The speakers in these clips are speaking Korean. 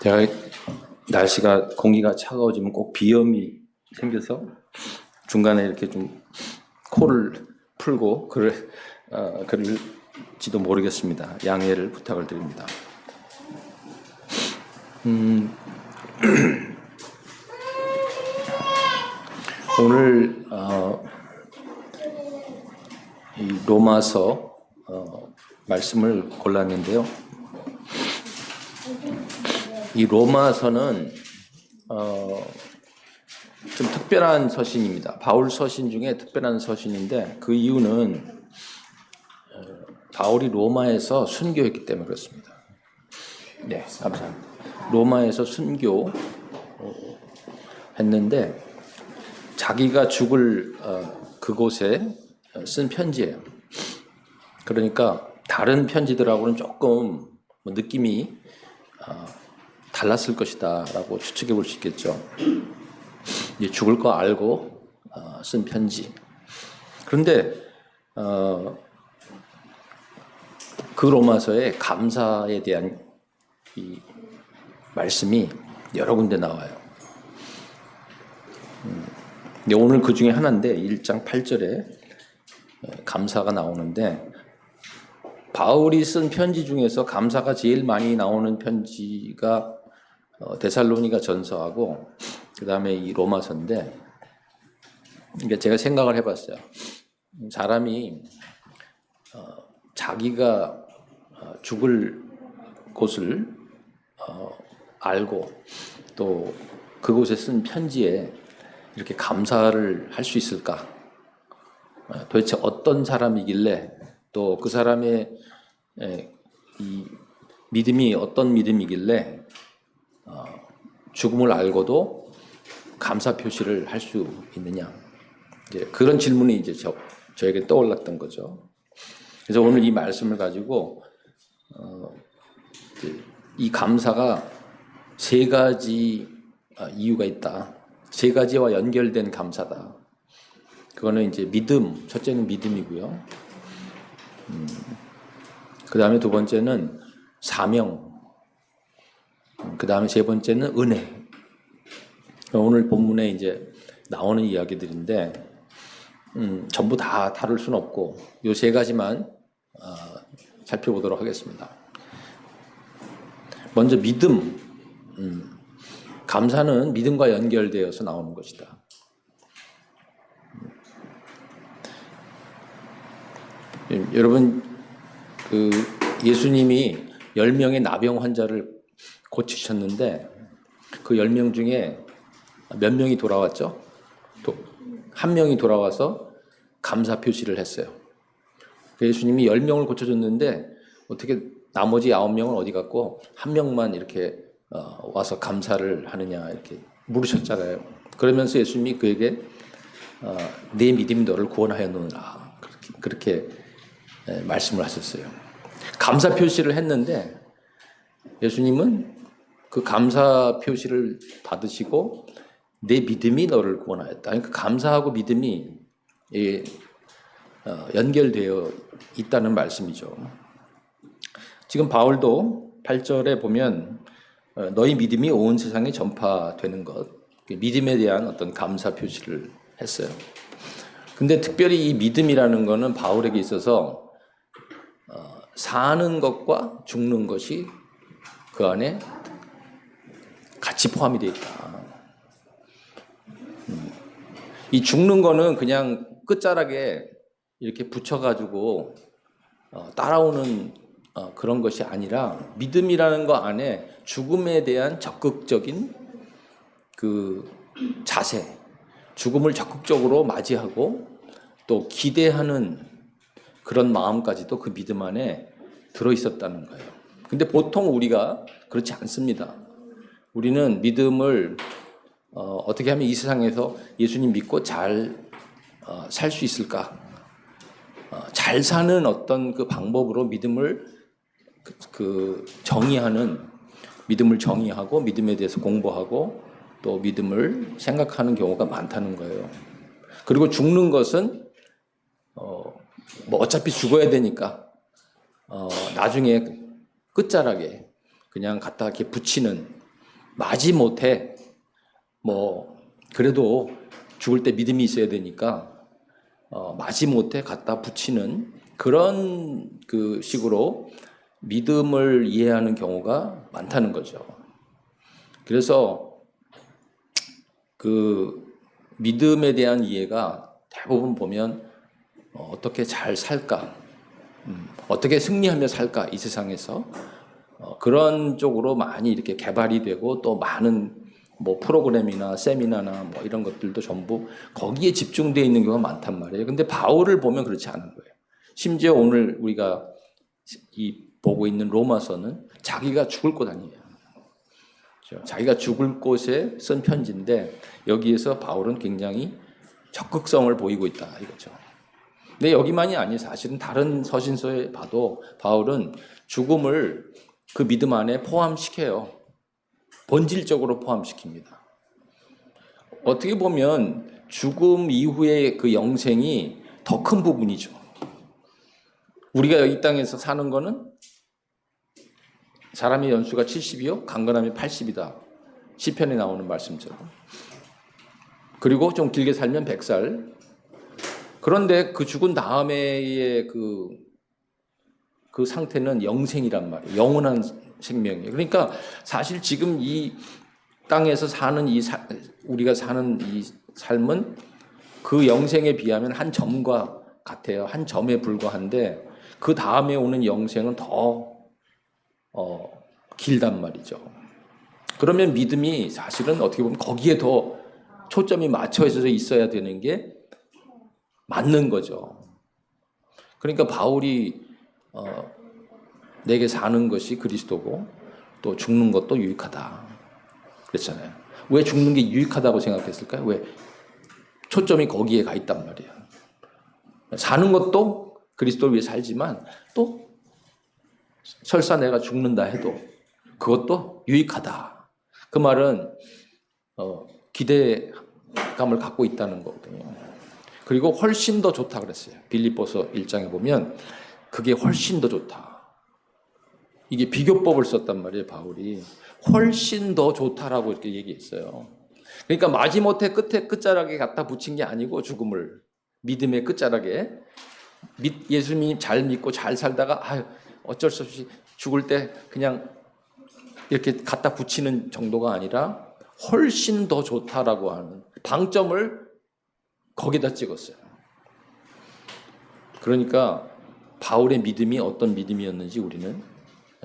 제가 날씨가 공기가 차가워지면 꼭 비염이 생겨서 중간에 이렇게 좀 코를 풀고 그럴지도 모르겠습니다. 양해를 부탁을 드립니다. 오늘 이 로마서 말씀을 골랐는데요. 이 로마서는 좀 특별한 서신입니다. 바울 서신 중에 특별한 서신인데 그 이유는 바울이 로마에서 순교했기 때문에 그렇습니다. 네, 감사합니다. 로마에서 순교했는데 자기가 죽을 그곳에 쓴 편지예요. 그러니까 다른 편지들하고는 조금 느낌이 달랐을 것이다 라고 추측해 볼 수 있겠죠. 이제 죽을 거 알고 쓴 편지. 그런데 그 로마서에 감사에 대한 이 말씀이 여러 군데 나와요. 오늘 그 중에 하나인데 1장 8절에 감사가 나오는데 바울이 쓴 편지 중에서 감사가 제일 많이 나오는 편지가 데살로니가 전서하고 그 다음에 이 로마서인데, 그러니까 제가 생각을 해봤어요. 사람이 자기가 죽을 곳을 알고 또 그곳에 쓴 편지에 이렇게 감사를 할 수 있을까? 도대체 어떤 사람이길래 또 그 사람의 이 믿음이 어떤 믿음이길래 죽음을 알고도 감사 표시를 할 수 있느냐. 이제 그런 질문이 이제 저에게 떠올랐던 거죠. 그래서 오늘 이 말씀을 가지고 이 감사가 세 가지 이유가 있다. 세 가지와 연결된 감사다. 그거는 이제 믿음, 첫째는 믿음이고요. 그 다음에 두 번째는 사명, 그 다음에 세 번째는 은혜. 오늘 본문에 이제 나오는 이야기들인데 전부 다 다룰 수는 없고 이 세 가지만 살펴보도록 하겠습니다. 먼저 믿음. 감사는 믿음과 연결되어서 나오는 것이다. 여러분, 그 예수님이 10명의 나병 환자를 고치셨는데 그 10명 중에 몇 명이 돌아왔죠? 한 명이 돌아와서 감사 표시를 했어요. 예수님이 10명을 고쳐줬는데 어떻게 나머지 9명은 어디 갔고 한 명만 이렇게 와서 감사를 하느냐 이렇게 물으셨잖아요. 그러면서 예수님이 그에게 내 믿음이 너를 구원하였느니라 그렇게 말씀을 하셨어요. 감사 표시를 했는데 예수님은 그 감사 표시를 받으시고 내 믿음이 너를 구원하였다. 그러니까 감사하고 믿음이 연결되어 있다는 말씀이죠. 지금 바울도 8절에 보면 너희 믿음이 온 세상에 전파되는 것, 믿음에 대한 어떤 감사 표시를 했어요. 근데 특별히 이 믿음이라는 것은 바울에게 있어서 사는 것과 죽는 것이 그 안에 같이 포함이 되어 있다. 이 죽는 거는 그냥 끝자락에 이렇게 붙여가지고 따라오는 그런 것이 아니라 믿음이라는 거 안에 죽음에 대한 적극적인 그 자세, 죽음을 적극적으로 맞이하고 또 기대하는 그런 마음까지도 그 믿음 안에 들어있었다는 거예요. 근데 보통 우리가 그렇지 않습니다. 우리는 믿음을 어떻게 하면 이 세상에서 예수님 믿고 잘 살 수 있을까? 잘 사는 어떤 그 방법으로 믿음을 정의하는, 믿음을 정의하고 믿음에 대해서 공부하고 또 믿음을 생각하는 경우가 많다는 거예요. 그리고 죽는 것은 뭐 어차피 죽어야 되니까 나중에 끝자락에 그냥 갖다 이렇게 붙이는, 마지못해 뭐 그래도 죽을 때 믿음이 있어야 되니까 마지못해 갖다 붙이는 그런 그 식으로 믿음을 이해하는 경우가 많다는 거죠. 그래서 그 믿음에 대한 이해가 대부분 보면 어떻게 잘 살까, 어떻게 승리하며 살까 이 세상에서 그런 쪽으로 많이 이렇게 개발이 되고, 또 많은 뭐 프로그램이나 세미나나 뭐 이런 것들도 전부 거기에 집중되어 있는 경우가 많단 말이에요. 근데 바울을 보면 그렇지 않은 거예요. 심지어 오늘 우리가 보고 있는 로마서는 자기가 죽을 곳 아니에요. 자기가 죽을 곳에 쓴 편지인데 여기에서 바울은 굉장히 적극성을 보이고 있다 이거죠. 근데 여기만이 아니에요. 사실은 다른 서신서에 봐도 바울은 죽음을 그 믿음 안에 포함시켜요. 본질적으로 포함시킵니다. 어떻게 보면 죽음 이후의 그 영생이 더 큰 부분이죠. 우리가 이 땅에서 사는 거는 사람의 연수가 70이요 강건함이 80이다. 시편에 나오는 말씀처럼. 그리고 좀 길게 살면 100살. 그런데 그 죽은 다음에의 그 상태는 영생이란 말이에요. 영원한 생명이에요. 그러니까 사실 지금 이 땅에서 사는 우리가 사는 이 삶은 그 영생에 비하면 한 점과 같아요. 한 점에 불과한데 그 다음에 오는 영생은 더 길단 말이죠. 그러면 믿음이 사실은 어떻게 보면 거기에 더 초점이 맞춰져 있어야 되는 게 맞는 거죠. 그러니까 바울이 내게 사는 것이 그리스도고 또 죽는 것도 유익하다 그랬잖아요. 왜 죽는 게 유익하다고 생각했을까요? 왜? 초점이 거기에 가 있단 말이에요. 사는 것도 그리스도를 위해 살지만 또 설사 내가 죽는다 해도 그것도 유익하다. 그 말은 기대감을 갖고 있다는 거거든요. 그리고 훨씬 더 좋다 그랬어요. 빌립보서 1장에 보면 그게 훨씬 더 좋다. 이게 비교법을 썼단 말이에요. 바울이 훨씬 더 좋다라고 이렇게 얘기했어요. 그러니까 마지못해 끝자락에 갖다 붙인 게 아니고 죽음을 믿음의 끝자락에 예수님 잘 믿고 잘 살다가 어쩔 수 없이 죽을 때 그냥 이렇게 갖다 붙이는 정도가 아니라 훨씬 더 좋다라고 하는 방점을 거기다 찍었어요. 그러니까 바울의 믿음이 어떤 믿음이었는지 우리는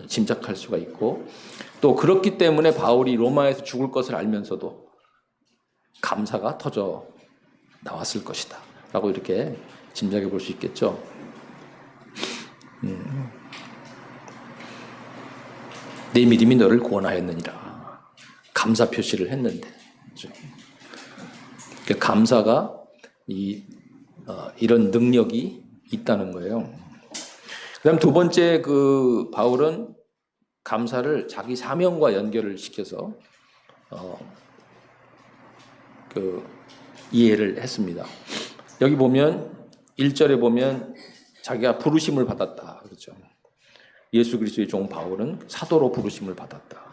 짐작할 수가 있고, 또 그렇기 때문에 바울이 로마에서 죽을 것을 알면서도 감사가 터져 나왔을 것이다 라고 이렇게 짐작해 볼 수 있겠죠. 내 믿음이 너를 구원하였느니라. 감사 표시를 했는데, 그 감사가 이런 능력이 있다는 거예요. 그다음 두 번째 바울은 감사를 자기 사명과 연결을 시켜서 이해를 했습니다. 여기 보면 1절에 보면 자기가 부르심을 받았다 그렇죠. 예수 그리스도의 종 바울은 사도로 부르심을 받았다.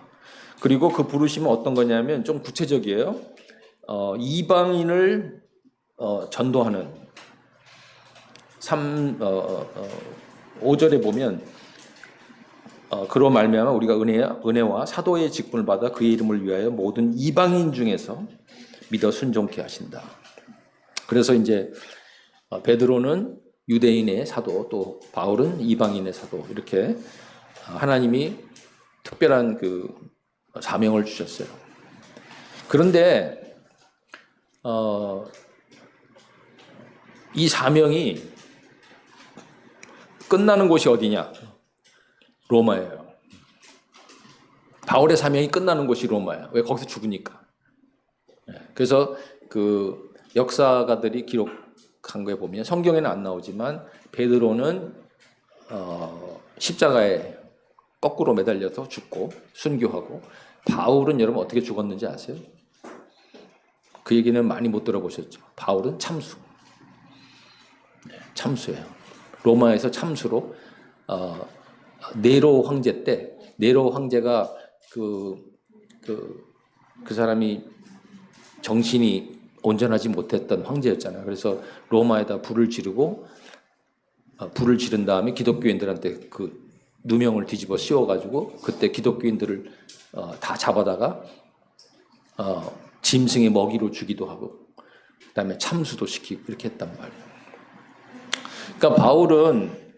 그리고 그 부르심은 어떤 거냐면 좀 구체적이에요. 이방인을 전도하는 5절에 보면 그로 말미암아 우리가 은혜와 사도의 직분을 받아 그의 이름을 위하여 모든 이방인 중에서 믿어 순종케 하신다. 그래서 이제 베드로는 유대인의 사도, 또 바울은 이방인의 사도, 이렇게 하나님이 특별한 그 사명을 주셨어요. 그런데 이 사명이 끝나는 곳이 어디냐? 로마예요. 바울의 사명이 끝나는 곳이 로마예요. 왜? 거기서 죽으니까. 그래서 그 역사가들이 기록한 거에 보면 성경에는 안 나오지만 베드로는 십자가에 거꾸로 매달려서 죽고 순교하고, 바울은 여러분 어떻게 죽었는지 아세요? 그 얘기는 많이 못 들어보셨죠. 바울은 참수. 참수예요. 로마에서 참수로 네로 황제 때 네로 황제가 그 사람이 정신이 온전하지 못했던 황제였잖아요. 그래서 로마에다 불을 지르고 불을 지른 다음에 기독교인들한테 그 누명을 뒤집어 씌워가지고 그때 기독교인들을 다 잡아다가 짐승의 먹이로 주기도 하고 그다음에 참수도 시키고 이렇게 했단 말이에요. 그러니까 바울은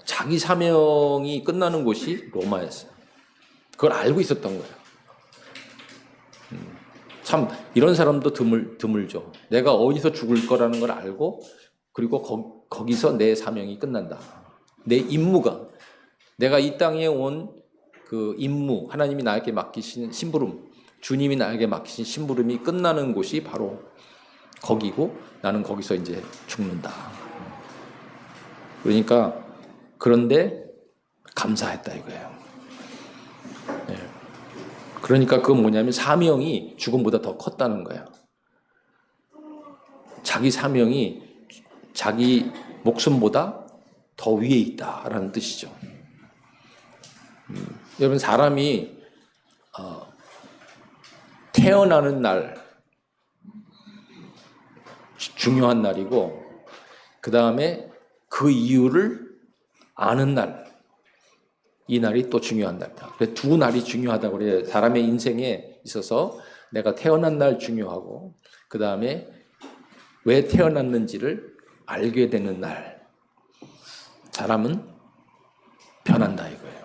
자기 사명이 끝나는 곳이 로마였어요. 그걸 알고 있었던 거예요. 참 이런 사람도 드물죠. 내가 어디서 죽을 거라는 걸 알고 그리고 거기서 내 사명이 끝난다. 내 임무가 내가 이 땅에 온 그 임무 하나님이 나에게 맡기신 심부름 주님이 나에게 맡기신 심부름이 끝나는 곳이 바로 거기고 나는 거기서 이제 죽는다. 그러니까 그런데 감사했다 이거예요. 네. 그러니까 그건 뭐냐면 사명이 죽음보다 더 컸다는 거예요. 자기 사명이 자기 목숨보다 더 위에 있다라는 뜻이죠. 여러분 사람이 태어나는 날 중요한 날이고 그 다음에 그 이유를 아는 날 이 날이 또 중요한 날이다. 그래서 두 날이 중요하다고 그래요. 사람의 인생에 있어서 내가 태어난 날 중요하고 그 다음에 왜 태어났는지를 알게 되는 날 사람은 변한다 이거예요.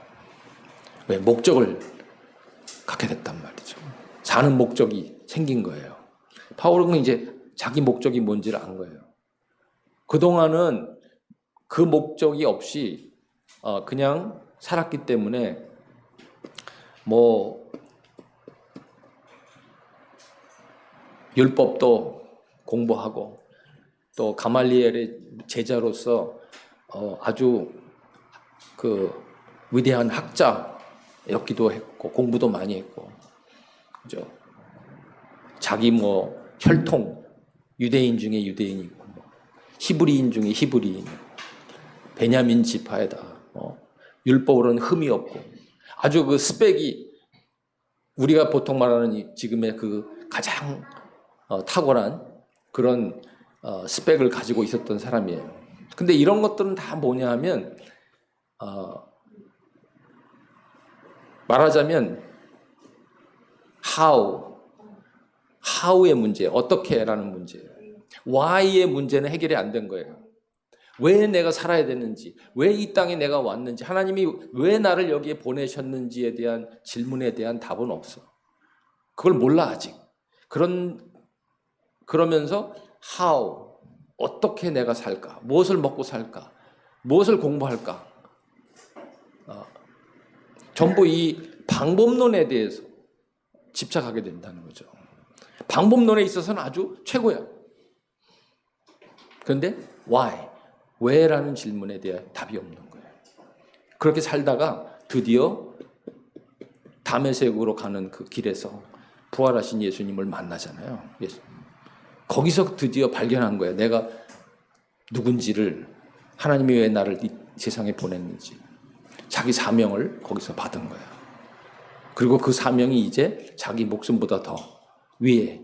왜? 목적을 갖게 됐단 말이죠. 사는 목적이 생긴 거예요. 바울은 이제 자기 목적이 뭔지를 안 거예요. 그동안은 그 목적이 없이 그냥 살았기 때문에 뭐 율법도 공부하고 또 가말리엘의 제자로서 아주 그 위대한 학자였기도 했고 공부도 많이 했고 그죠? 자기 뭐 혈통 유대인 중에 유대인이고 히브리인 중에 히브리인 베냐민 지파에다 율법으로는 흠이 없고 아주 그 스펙이 우리가 보통 말하는 지금의 그 가장 탁월한 그런 스펙을 가지고 있었던 사람이에요. 근데 이런 것들은 다 뭐냐 하면 말하자면 how의 문제, 어떻게라는 문제예요. why의 문제는 해결이 안 된 거예요. 왜 내가 살아야 되는지, 왜 이 땅에 내가 왔는지, 하나님이 왜 나를 여기에 보내셨는지에 대한 질문에 대한 답은 없어. 그걸 몰라 아직. 그러면서 how, 어떻게 내가 살까? 무엇을 먹고 살까? 무엇을 공부할까? 전부 이 방법론에 대해서 집착하게 된다는 거죠. 방법론에 있어서는 아주 최고야. 그런데 why? 왜라는 질문에 대한 답이 없는 거예요. 그렇게 살다가 드디어 다메섹으로 가는 그 길에서 부활하신 예수님을 만나잖아요. 거기서 드디어 발견한 거예요. 내가 누군지를 하나님이 왜 나를 이 세상에 보냈는지 자기 사명을 거기서 받은 거예요. 그리고 그 사명이 이제 자기 목숨보다 더 위에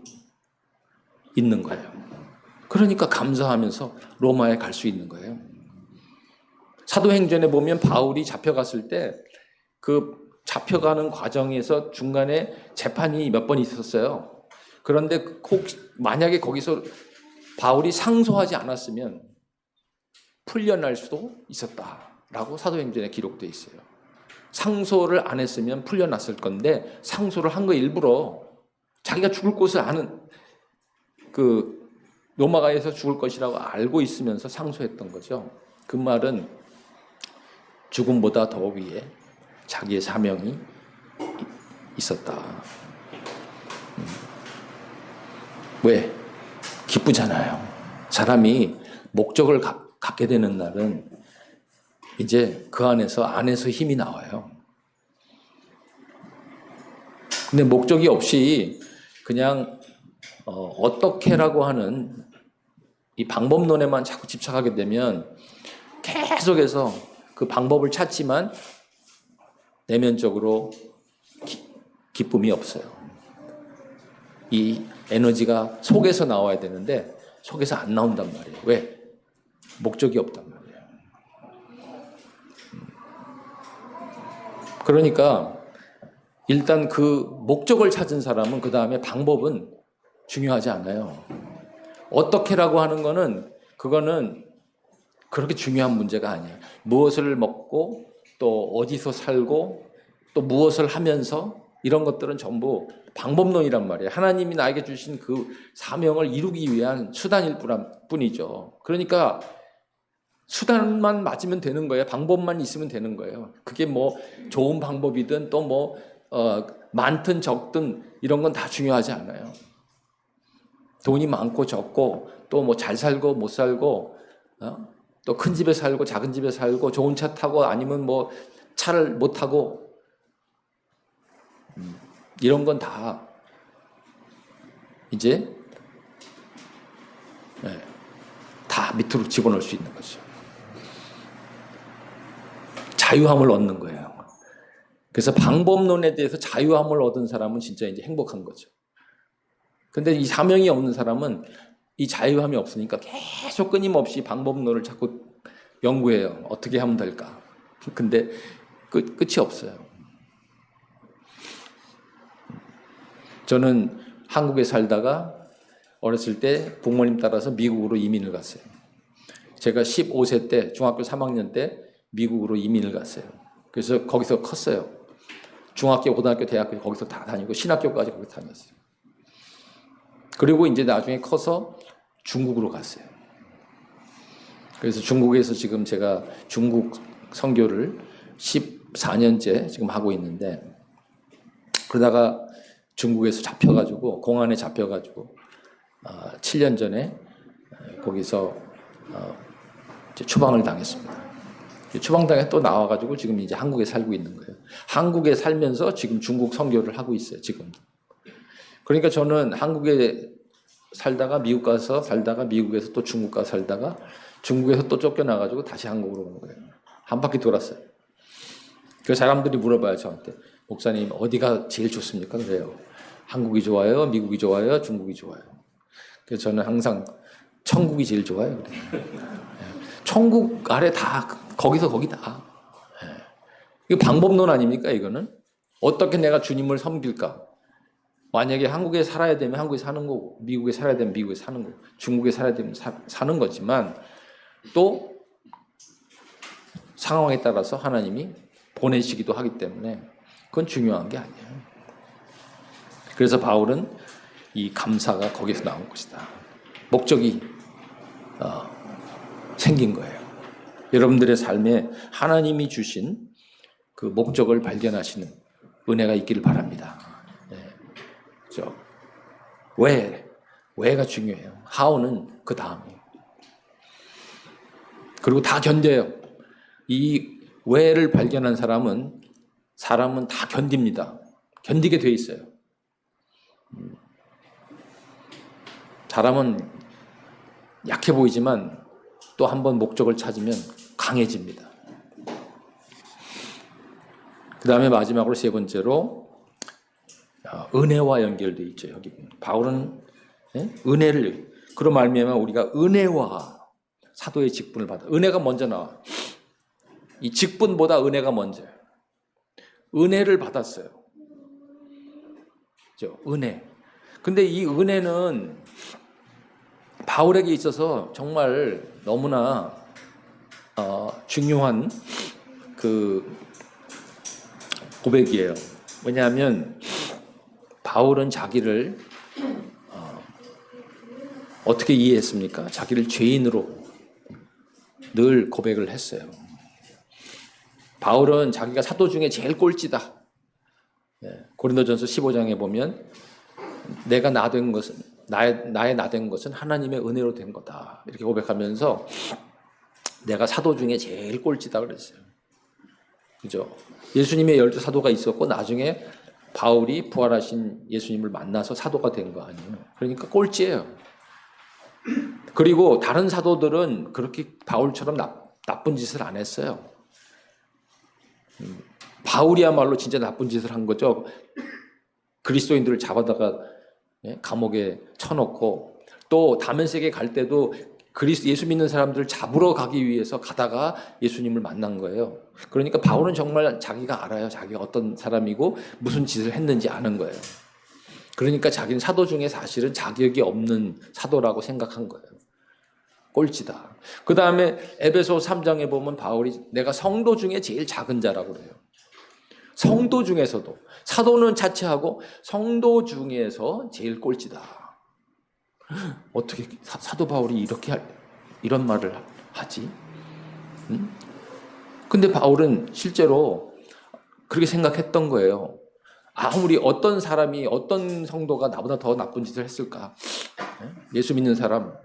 있는 거예요. 그러니까 감사하면서 로마에 갈 수 있는 거예요. 사도행전에 보면 바울이 잡혀갔을 때 그 잡혀가는 과정에서 중간에 재판이 몇 번 있었어요. 그런데 만약에 거기서 바울이 상소하지 않았으면 풀려날 수도 있었다라고 사도행전에 기록되어 있어요. 상소를 안 했으면 풀려났을 건데 상소를 한 거 일부러 자기가 죽을 곳을 아는 그 로마가에서 죽을 것이라고 알고 있으면서 상소했던 거죠. 그 말은 죽음보다 더 위에 자기의 사명이 있었다. 왜? 기쁘잖아요. 사람이 목적을 갖게 되는 날은 이제 그 안에서 힘이 나와요. 근데 목적이 없이 그냥 어떻게라고 하는 이 방법론에만 자꾸 집착하게 되면 계속해서 그 방법을 찾지만 내면적으로 기쁨이 없어요. 이 에너지가 속에서 나와야 되는데 속에서 안 나온단 말이에요. 왜? 목적이 없단 말이에요. 그러니까 일단 그 목적을 찾은 사람은 그 다음에 방법은 중요하지 않아요. 어떻게라고 하는 거는 그거는 그렇게 중요한 문제가 아니에요. 무엇을 먹고 또 어디서 살고 또 무엇을 하면서 이런 것들은 전부 방법론이란 말이에요. 하나님이 나에게 주신 그 사명을 이루기 위한 수단일 뿐이죠. 그러니까 수단만 맞으면 되는 거예요. 방법만 있으면 되는 거예요. 그게 뭐 좋은 방법이든 또 뭐 많든 적든 이런 건 다 중요하지 않아요. 돈이 많고 적고 또 뭐 잘 살고 못 살고 또 큰 집에 살고 작은 집에 살고 좋은 차 타고 아니면 뭐 차를 못 타고 이런 건 다 이제 다 밑으로 집어넣을 수 있는 거죠. 자유함을 얻는 거예요. 그래서 방법론에 대해서 자유함을 얻은 사람은 진짜 이제 행복한 거죠. 근데 이 사명이 없는 사람은 이 자유함이 없으니까 계속 끊임없이 방법론을 자꾸 연구해요. 어떻게 하면 될까? 근데 끝이 없어요. 저는 한국에 살다가 어렸을 때 부모님 따라서 미국으로 이민을 갔어요. 제가 15세 때 중학교 3학년 때 미국으로 이민을 갔어요. 그래서 거기서 컸어요. 중학교, 고등학교, 대학교 거기서 다 다니고 신학교까지 거기서 다녔어요. 그리고 이제 나중에 커서 중국으로 갔어요. 그래서 중국에서 지금 제가 중국 선교를 14년째 지금 하고 있는데 그러다가 중국에서 잡혀가지고 공안에 잡혀가지고 7년 전에 거기서 추방을 당했습니다. 추방당해 또 나와가지고 지금 이제 한국에 살고 있는 거예요. 한국에 살면서 지금 중국 선교를 하고 있어요. 지금도. 그러니까 저는 한국에 살다가 미국 가서 살다가 미국에서 또 중국 가서 살다가 중국에서 또 쫓겨나가지고 다시 한국으로 온 거예요. 한 바퀴 돌았어요. 그 사람들이 물어봐요 저한테. 목사님 어디가 제일 좋습니까? 그래요. 한국이 좋아요? 미국이 좋아요? 중국이 좋아요? 그래서 저는 항상 천국이 제일 좋아요. 그래요. 천국 아래 다 거기서 거기다. 이거 방법론 아닙니까 이거는? 어떻게 내가 주님을 섬길까? 만약에 한국에 살아야 되면 한국에 사는 거고 미국에 살아야 되면 미국에 사는 거고 중국에 살아야 되면 사는 거지만 또 상황에 따라서 하나님이 보내시기도 하기 때문에 그건 중요한 게 아니에요. 그래서 바울은 이 감사가 거기서 나온 것이다. 목적이 생긴 거예요. 여러분들의 삶에 하나님이 주신 그 목적을 발견하시는 은혜가 있기를 바랍니다. 그렇죠? 왜가 중요해요. how는 그 다음이에요. 그리고 다 견뎌요. 이 왜를 발견한 사람은 다 견딥니다. 견디게 돼 있어요. 사람은 약해 보이지만 또 한 번 목적을 찾으면 강해집니다. 그 다음에 마지막으로 세 번째로 은혜와 연결되어 있죠. 여기 바울은 은혜를 그로 말미암아 우리가 은혜와 사도의 직분을 받아. 은혜가 먼저 나와. 이 직분보다 은혜가 먼저예요. 은혜를 받았어요. 그렇죠? 은혜. 근데 이 은혜는 바울에게 있어서 정말 너무나 중요한 그 고백이에요. 왜냐하면 바울은 자기를 어떻게 이해했습니까? 자기를 죄인으로 늘 고백을 했어요. 바울은 자기가 사도 중에 제일 꼴찌다. 고린도전서 15장에 보면 내가 나된 것은 나의 나된 것은 하나님의 은혜로 된 거다. 이렇게 고백하면서 내가 사도 중에 제일 꼴찌다 그랬어요. 그죠? 예수님의 12 사도가 있었고 나중에 바울이 부활하신 예수님을 만나서 사도가 된 거 아니에요. 그러니까 꼴찌예요. 그리고 다른 사도들은 그렇게 바울처럼 나쁜 짓을 안 했어요. 바울이야말로 진짜 나쁜 짓을 한 거죠. 그리스도인들을 잡아다가 감옥에 쳐놓고, 또 다메섹에 갈 때도 예수 믿는 사람들을 잡으러 가기 위해서 가다가 예수님을 만난 거예요. 그러니까 바울은 정말 자기가 알아요. 자기가 어떤 사람이고 무슨 짓을 했는지 아는 거예요. 그러니까 자기는 사도 중에 사실은 자격이 없는 사도라고 생각한 거예요. 꼴찌다. 그 다음에 에베소 3장에 보면 바울이 내가 성도 중에 제일 작은 자라고 그래요. 성도 중에서도, 사도는 차치하고 성도 중에서 제일 꼴찌다. 어떻게 사도 바울이 이런 말을 하지? 근데 바울은 실제로 그렇게 생각했던 거예요. 아무리 어떤 사람이, 어떤 성도가 나보다 더 나쁜 짓을 했을까? 예수 믿는 사람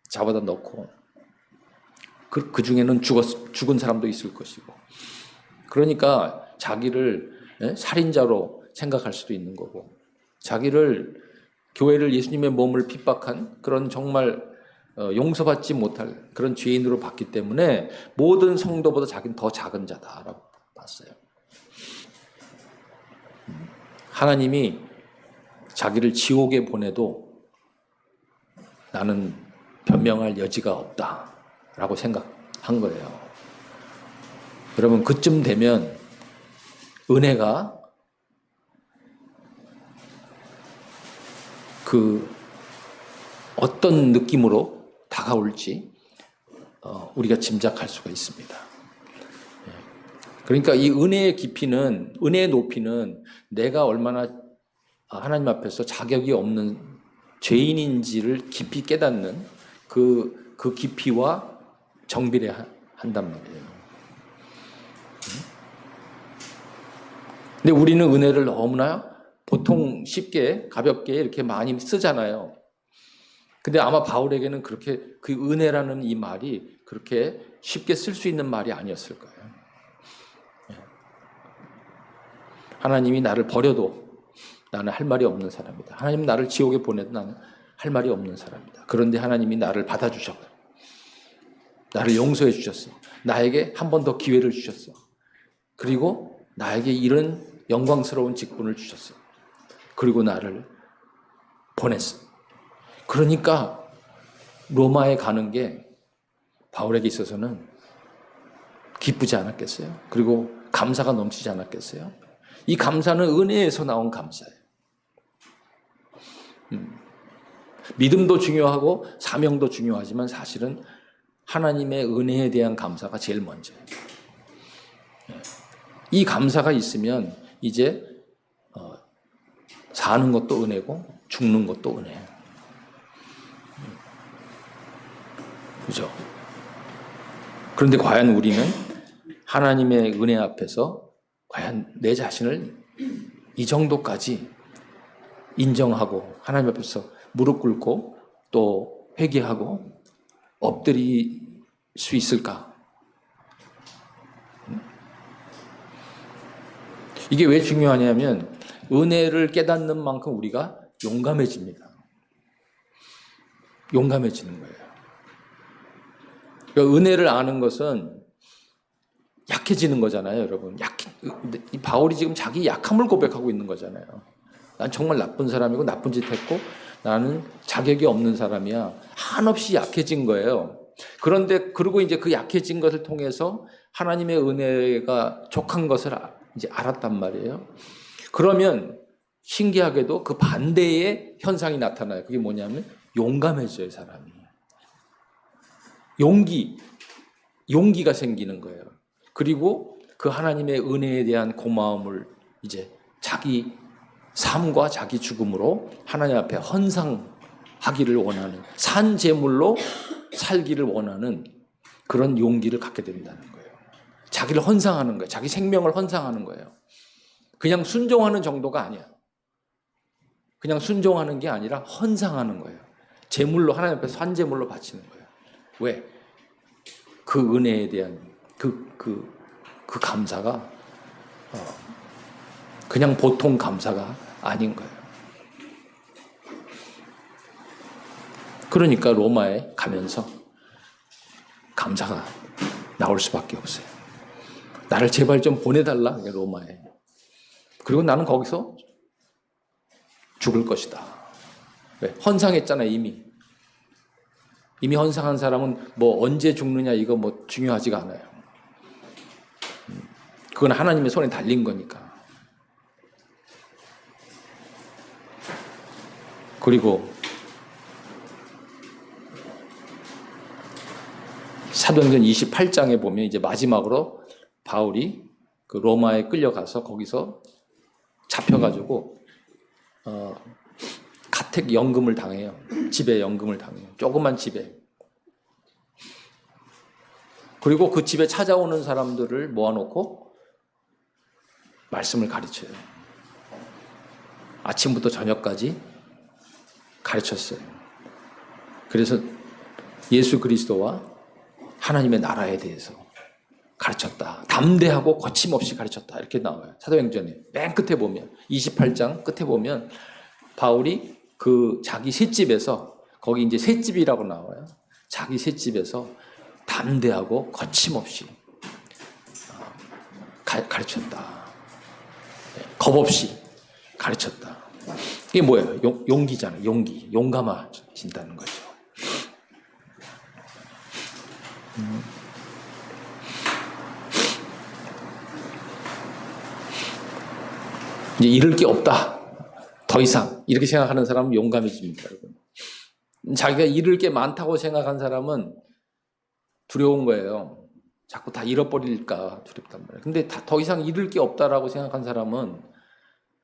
잡아다 넣고, 그 중에는 죽은 사람도 있을 것이고. 그러니까 자기를 살인자로 생각할 수도 있는 거고, 자기를, 교회를, 예수님의 몸을 핍박한 그런 정말 용서받지 못할 그런 죄인으로 봤기 때문에 모든 성도보다 자기는 더 작은 자다라고 봤어요. 하나님이 자기를 지옥에 보내도 나는 변명할 여지가 없다라고 생각한 거예요. 여러분, 그쯤 되면 은혜가 어떤 느낌으로 다가올지 우리가 짐작할 수가 있습니다. 그러니까 이 은혜의 깊이는, 은혜의 높이는 내가 얼마나 하나님 앞에서 자격이 없는 죄인인지를 깊이 깨닫는 그 깊이와 정비례한단 말이에요. 근데 우리는 은혜를 너무나 보통 쉽게, 가볍게 이렇게 많이 쓰잖아요. 근데 아마 바울에게는 그렇게 그 은혜라는 이 말이 그렇게 쉽게 쓸 수 있는 말이 아니었을 거예요. 하나님이 나를 버려도 나는 할 말이 없는 사람이다. 하나님 나를 지옥에 보내도 나는 할 말이 없는 사람이다. 그런데 하나님이 나를 받아주셨고, 나를 용서해 주셨어. 나에게 한 번 더 기회를 주셨어. 그리고 나에게 이런 영광스러운 직분을 주셨어. 그리고 나를 보냈어. 그러니까 로마에 가는 게 바울에게 있어서는 기쁘지 않았겠어요? 그리고 감사가 넘치지 않았겠어요? 이 감사는 은혜에서 나온 감사예요. 믿음도 중요하고 사명도 중요하지만 사실은 하나님의 은혜에 대한 감사가 제일 먼저예요. 이 감사가 있으면 이제 사는 것도 은혜고 죽는 것도 은혜예요. 그죠? 그런데 과연 우리는 하나님의 은혜 앞에서 과연 내 자신을 이 정도까지 인정하고 하나님 앞에서 무릎 꿇고 또 회개하고 엎드릴 수 있을까? 이게 왜 중요하냐면 은혜를 깨닫는 만큼 우리가 용감해집니다. 용감해지는 거예요. 그러니까 은혜를 아는 것은 약해지는 거잖아요, 여러분. 바울이 지금 자기 약함을 고백하고 있는 거잖아요. 난 정말 나쁜 사람이고 나쁜 짓 했고 나는 자격이 없는 사람이야. 한없이 약해진 거예요. 그런데 그리고 이제 그 약해진 것을 통해서 하나님의 은혜가 족한 것을 이제 알았단 말이에요. 그러면 신기하게도 그 반대의 현상이 나타나요. 그게 뭐냐면 용감해져요, 사람이. 용기가 생기는 거예요. 그리고 그 하나님의 은혜에 대한 고마움을 이제 자기 삶과 자기 죽음으로 하나님 앞에 헌상하기를 원하는, 산 제물로 살기를 원하는 그런 용기를 갖게 된다는 거예요. 자기를 헌상하는 거예요. 자기 생명을 헌상하는 거예요. 그냥 순종하는 정도가 아니야. 그냥 순종하는 게 아니라 헌상하는 거예요. 제물로, 하나님 앞에 산 제물로 바치는 거예요. 왜? 그 은혜에 대한 그 감사가 그냥 보통 감사가 아닌 거예요. 그러니까 로마에 가면서 감사가 나올 수밖에 없어요. 나를 제발 좀 보내달라, 로마에. 그리고 나는 거기서 죽을 것이다. 왜? 헌상했잖아요, 이미. 이미 헌상한 사람은 뭐 언제 죽느냐 이거 뭐 중요하지가 않아요. 그건 하나님의 손에 달린 거니까. 그리고 사도행전 28장에 보면 이제 마지막으로 바울이 그 로마에 끌려가서 거기서 잡혀가지고 가택 연금을 당해요. 집에 연금을 당해요. 조그만 집에. 그리고 그 집에 찾아오는 사람들을 모아놓고 말씀을 가르쳐요. 아침부터 저녁까지 가르쳤어요. 그래서 예수 그리스도와 하나님의 나라에 대해서 가르쳤다. 담대하고 거침없이 가르쳤다. 이렇게 나와요. 사도행전에. 맨 끝에 보면 28장 끝에 보면 바울이 그 자기 셋집에서 거기 이제 셋집이라고 나와요. 자기 셋집에서 담대하고 거침없이 가르쳤다. 겁 없이 가르쳤다. 이게 뭐예요? 용기잖아요. 용기. 용감해진다는 거죠. 이제 잃을 게 없다. 더 이상. 이렇게 생각하는 사람은 용감해집니다, 여러분. 자기가 잃을 게 많다고 생각한 사람은 두려운 거예요. 자꾸 다 잃어버릴까 두렵단 말이에요. 근데 더 이상 잃을 게 없다라고 생각한 사람은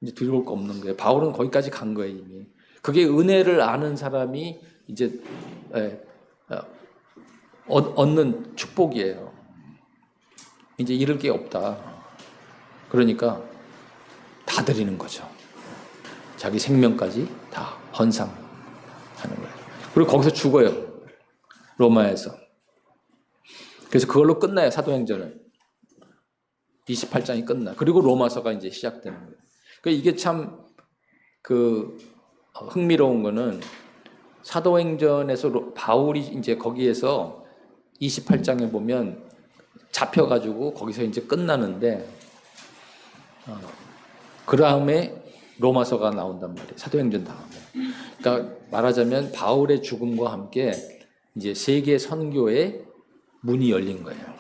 이제 두려울 거 없는 거예요. 바울은 거기까지 간 거예요, 이미. 그게 은혜를 아는 사람이 이제 얻는 축복이에요. 이제 잃을 게 없다. 그러니까 다 드리는 거죠. 자기 생명까지 다 헌상하는 거예요. 그리고 거기서 죽어요. 로마에서. 그래서 그걸로 끝나요, 사도행전은. 28장이 끝나. 그리고 로마서가 이제 시작되는 거예요. 그러니까 이게 참 흥미로운 거는 사도행전에서 바울이 이제 거기에서 28장에 보면 잡혀가지고 거기서 이제 끝나는데 그 다음에 로마서가 나온단 말이에요. 사도행전 다음에. 그러니까 말하자면 바울의 죽음과 함께 이제 세계 선교의 문이 열린 거예요.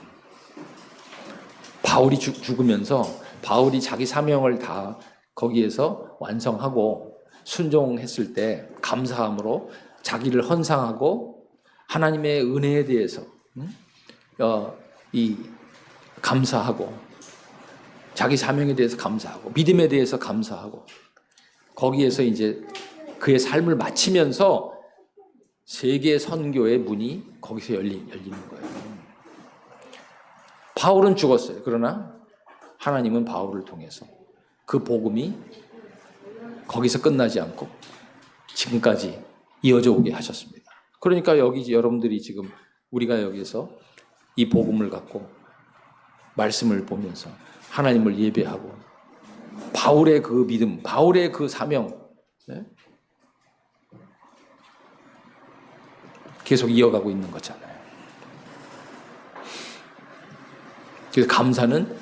바울이 죽으면서 바울이 자기 사명을 다 거기에서 완성하고 순종했을 때 감사함으로 자기를 헌상하고 하나님의 은혜에 대해서 감사하고 자기 사명에 대해서 감사하고 믿음에 대해서 감사하고 거기에서 이제 그의 삶을 마치면서 세계 선교의 문이 거기서 열리는 거예요. 바울은 죽었어요. 그러나 하나님은 바울을 통해서 그 복음이 거기서 끝나지 않고 지금까지 이어져 오게 하셨습니다. 그러니까 여기 여러분들이 지금 우리가 여기서 이 복음을 갖고 말씀을 보면서 하나님을 예배하고 바울의 그 믿음, 바울의 그 사명 계속 이어가고 있는 거잖아요. 그래서 감사는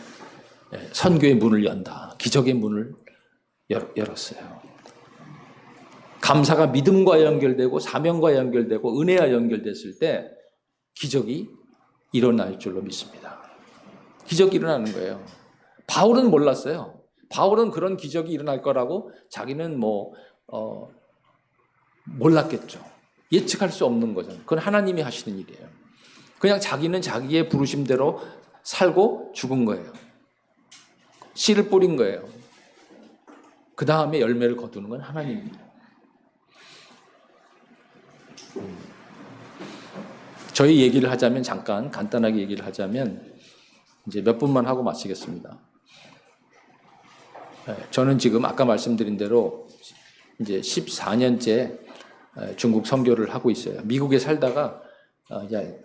선교의 문을 연다. 기적의 문을 열었어요. 감사가 믿음과 연결되고 사명과 연결되고 은혜와 연결됐을 때 기적이 일어날 줄로 믿습니다. 기적이 일어나는 거예요. 바울은 몰랐어요. 바울은 그런 기적이 일어날 거라고 자기는 몰랐겠죠. 예측할 수 없는 거잖아요. 그건 하나님이 하시는 일이에요. 그냥 자기는 자기의 부르심대로 살고 죽은 거예요. 씨를 뿌린 거예요. 그 다음에 열매를 거두는 건 하나님입니다. 저희 얘기를 하자면 잠깐 간단하게 얘기를 하자면 이제 몇 분만 하고 마치겠습니다. 저는 지금 아까 말씀드린 대로 이제 14년째 중국 선교를 하고 있어요. 미국에 살다가 이제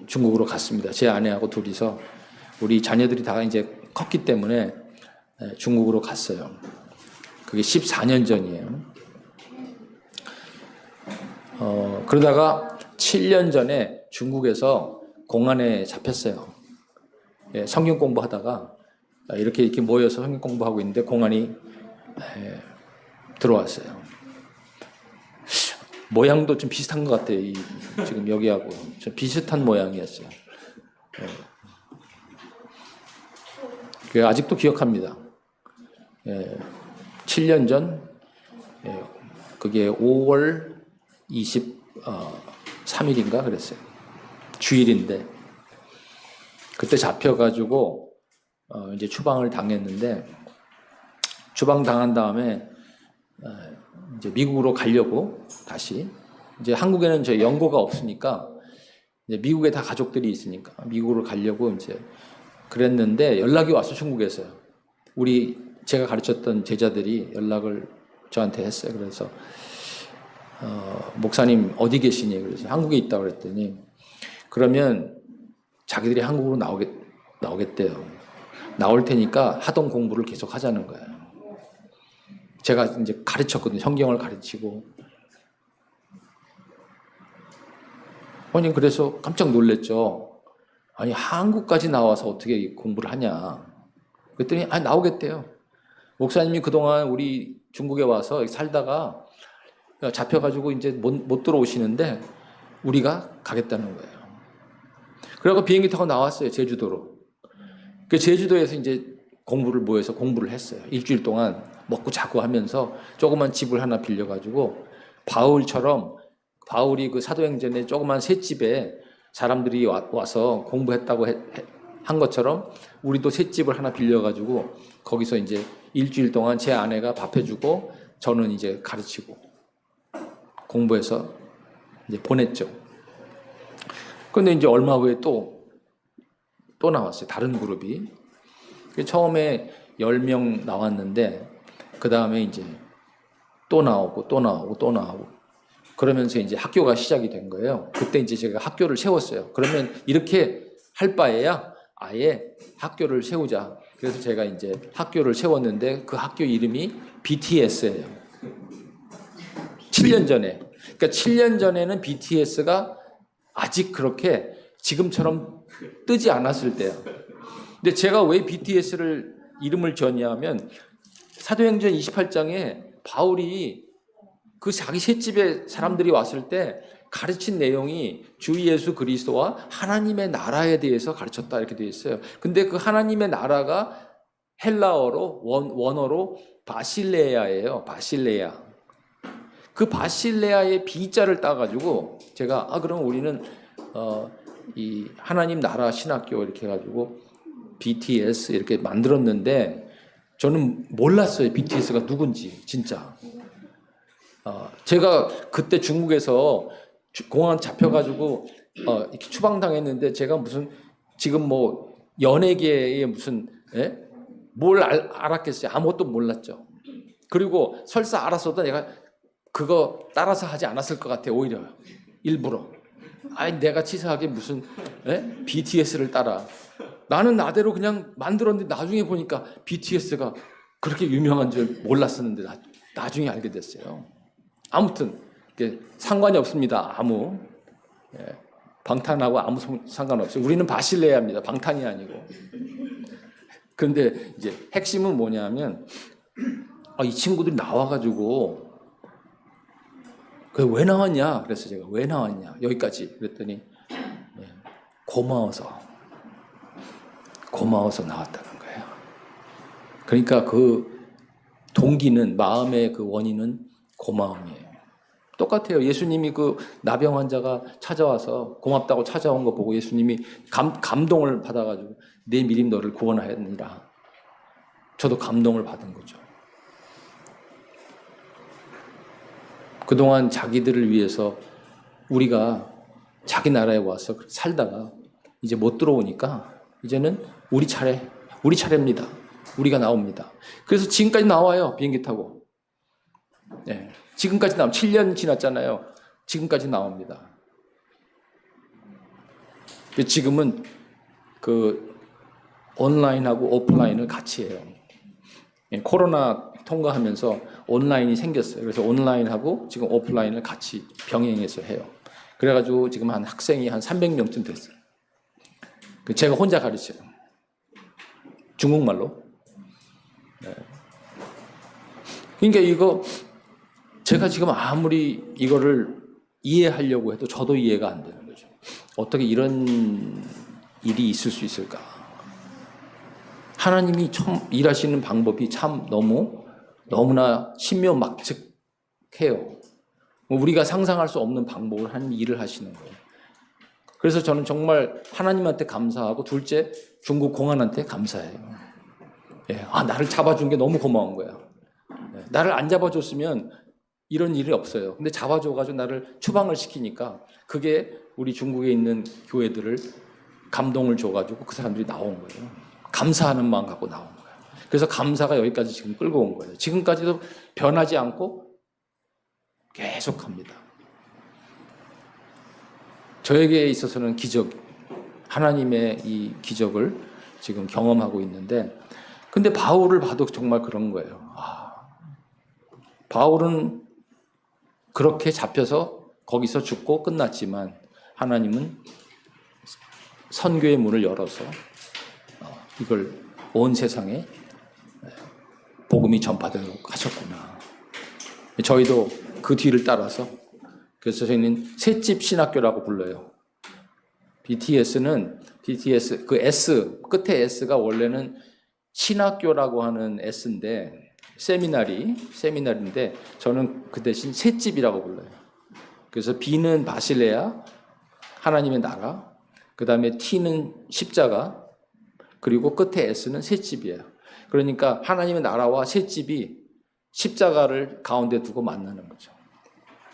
중국으로 갔습니다. 제 아내하고 둘이서 우리 자녀들이 다 이제 컸기 때문에 중국으로 갔어요. 그게 14년 전이에요. 그러다가 7년 전에 중국에서 공안에 잡혔어요. 예, 성경 공부하다가 이렇게 모여서 성경 공부하고 있는데 공안이 들어왔어요. 모양도 좀 비슷한 것 같아요. 지금 여기하고 좀 비슷한 모양이었어요. 아직도 기억합니다. 7년 전, 그게 5월 23일인가 그랬어요. 주일인데, 그때 잡혀가지고, 이제 추방을 당했는데, 추방 당한 다음에, 이제 미국으로 가려고 다시, 이제 한국에는 저 연고가 없으니까, 이제 미국에 다 가족들이 있으니까, 미국으로 가려고 이제 그랬는데, 연락이 왔어, 중국에서요. 제가 가르쳤던 제자들이 연락을 저한테 했어요. 그래서 목사님 어디 계시니? 그래서 한국에 있다고 그랬더니 그러면 자기들이 한국으로 나오겠대요. 나올 테니까 하던 공부를 계속 하자는 거예요. 제가 이제 가르쳤거든요. 성경을 가르치고. 아니 그래서 깜짝 놀랐죠. 아니 한국까지 나와서 어떻게 공부를 하냐. 그랬더니 나오겠대요. 목사님이 그동안 우리 중국에 와서 살다가 잡혀가지고 이제 못 들어오시는데 우리가 가겠다는 거예요. 그래서 비행기 타고 나왔어요. 제주도로. 그 제주도에서 이제 모여서 공부를 했어요. 일주일 동안 먹고 자고 하면서 조그만 집을 하나 빌려가지고 바울이 그 사도행전에 조그만 셋집에 사람들이 와서 공부했다고 한 것처럼 우리도 셋집을 하나 빌려가지고 거기서 이제 일주일 동안 제 아내가 밥 해주고 저는 이제 가르치고 공부해서 이제 보냈죠. 그런데 이제 얼마 후에 또 나왔어요. 다른 그룹이. 처음에 10명 나왔는데 그 다음에 이제 또 나오고 그러면서 이제 학교가 시작이 된 거예요. 그때 이제 제가 학교를 세웠어요. 그러면 이렇게 할 바에야 아예 학교를 세우자. 그래서 제가 이제 학교를 세웠는데 그 학교 이름이 BTS예요. 7년 전에. 그러니까 7년 전에는 BTS가 아직 그렇게 지금처럼 뜨지 않았을 때요. 근데 제가 왜 BTS를 이름을 지었냐면 사도행전 28장에 바울이 그 자기 셋집에 사람들이 왔을 때 가르친 내용이 주 예수 그리스도와 하나님의 나라에 대해서 가르쳤다 이렇게 되어 있어요. 근데 그 하나님의 나라가 헬라어로 원어로 바실레아예요. 바실레아. 그 바실레아의 B자를 따가지고 제가 그럼 우리는 이 하나님 나라 신학교 이렇게 해가지고 BTS 이렇게 만들었는데 저는 몰랐어요. BTS가 누군지 진짜. 제가 그때 중국에서 공항 잡혀가지고 이렇게 추방당했는데 제가 무슨 지금 뭐 연예계에 무슨 뭘 알았겠어요. 아무것도 몰랐죠. 그리고 설사 알았어도 내가 그거 따라서 하지 않았을 것 같아요. 오히려 일부러. 내가 치사하게 무슨 BTS를 따라. 나는 나대로 그냥 만들었는데 나중에 보니까 BTS가 그렇게 유명한 줄 몰랐었는데 나중에 알게 됐어요. 아무튼 상관이 없습니다. 방탄하고 아무 상관없어요. 우리는 바실레아입니다. 방탄이 아니고. 그런데 이제 핵심은 뭐냐면 이 친구들이 나와가지고 왜 나왔냐? 그래서 제가 왜 나왔냐? 여기까지 그랬더니 고마워서 나왔다는 거예요. 그러니까 그 동기는 마음의 그 원인은 고마움이에요. 똑같아요. 예수님이 그 나병 환자가 찾아와서 고맙다고 찾아온 거 보고 예수님이 감동을 받아가지고 내 믿음 너를 구원하였느니라. 저도 감동을 받은 거죠. 그동안 자기들을 위해서 우리가 자기 나라에 와서 살다가 이제 못 들어오니까 이제는 우리 차례입니다. 우리가 나옵니다. 그래서 지금까지 나와요. 비행기 타고. 지금까지 7년 지났잖아요. 지금까지 나옵니다. 지금은 그 온라인하고 오프라인을 같이 해요. 코로나 통과하면서 온라인이 생겼어요. 그래서 온라인하고 지금 오프라인을 같이 병행해서 해요. 그래가지고 지금 한 학생이 한 300명쯤 됐어요. 제가 혼자 가르쳐요. 중국말로. 네. 그러니까 이거 제가 지금 아무리 이거를 이해하려고 해도 저도 이해가 안 되는 거죠. 어떻게 이런 일이 있을 수 있을까? 하나님이 참 일하시는 방법이 참 너무나 신묘막측해요. 우리가 상상할 수 없는 방법을 하는 일을 하시는 거예요. 그래서 저는 정말 하나님한테 감사하고 둘째 중국 공안한테 감사해요. 예, 나를 잡아준 게 너무 고마운 거야. 예, 나를 안 잡아줬으면 이런 일이 없어요. 근데 잡아줘가지고 나를 추방을 시키니까 그게 우리 중국에 있는 교회들을 감동을 줘가지고 그 사람들이 나온 거예요. 감사하는 마음 갖고 나온 거예요. 그래서 감사가 여기까지 지금 끌고 온 거예요. 지금까지도 변하지 않고 계속 합니다. 저에게 있어서는 기적, 하나님의 이 기적을 지금 경험하고 있는데, 근데 바울을 봐도 정말 그런 거예요. 바울은 그렇게 잡혀서 거기서 죽고 끝났지만 하나님은 선교의 문을 열어서 이걸 온 세상에 복음이 전파되도록 하셨구나. 저희도 그 뒤를 따라서, 그래서 저희는 셋집 신학교라고 불러요. BTS 그 S 끝에 S가 원래는 신학교라고 하는 S인데 세미나리인데 저는 그 대신 셋집이라고 불러요. 그래서 B는 바실레아, 하나님의 나라, 그 다음에 T는 십자가, 그리고 끝에 S는 셋집이에요. 그러니까 하나님의 나라와 셋집이 십자가를 가운데 두고 만나는 거죠.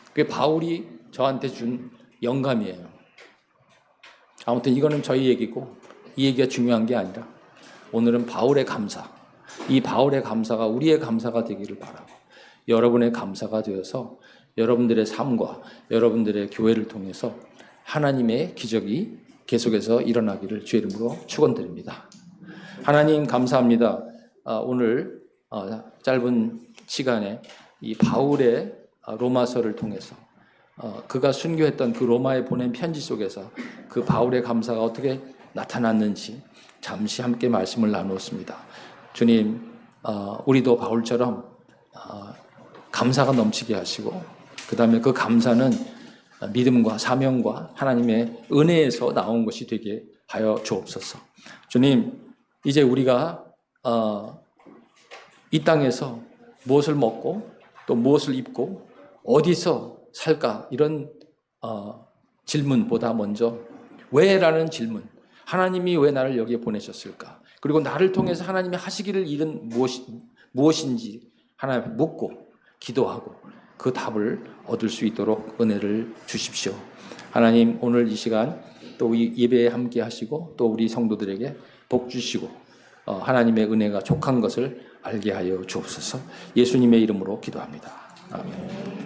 그게 바울이 저한테 준 영감이에요. 아무튼 이거는 저희 얘기고 이 얘기가 중요한 게 아니라 오늘은 바울의 감사, 이 바울의 감사가 우리의 감사가 되기를 바라고 여러분의 감사가 되어서 여러분들의 삶과 여러분들의 교회를 통해서 하나님의 기적이 계속해서 일어나기를 주의 이름으로 축원드립니다. 하나님 감사합니다. 오늘 짧은 시간에 이 바울의 로마서를 통해서 그가 순교했던 그 로마에 보낸 편지 속에서 그 바울의 감사가 어떻게 나타났는지 잠시 함께 말씀을 나누었습니다. 주님, 우리도 바울처럼 감사가 넘치게 하시고 그 다음에 그 감사는 믿음과 사명과 하나님의 은혜에서 나온 것이 되게 하여 주옵소서. 주님, 이제 우리가 이 땅에서 무엇을 먹고 또 무엇을 입고 어디서 살까 이런 질문보다 먼저 왜라는 질문, 하나님이 왜 나를 여기에 보내셨을까, 그리고 나를 통해서 하나님이 하시기를 일은 무엇인지 하나님께 묻고 기도하고 그 답을 얻을 수 있도록 은혜를 주십시오. 하나님, 오늘 이 시간 또 예배에 함께 하시고 또 우리 성도들에게 복 주시고 하나님의 은혜가 족한 것을 알게 하여 주옵소서. 예수님의 이름으로 기도합니다. 아멘.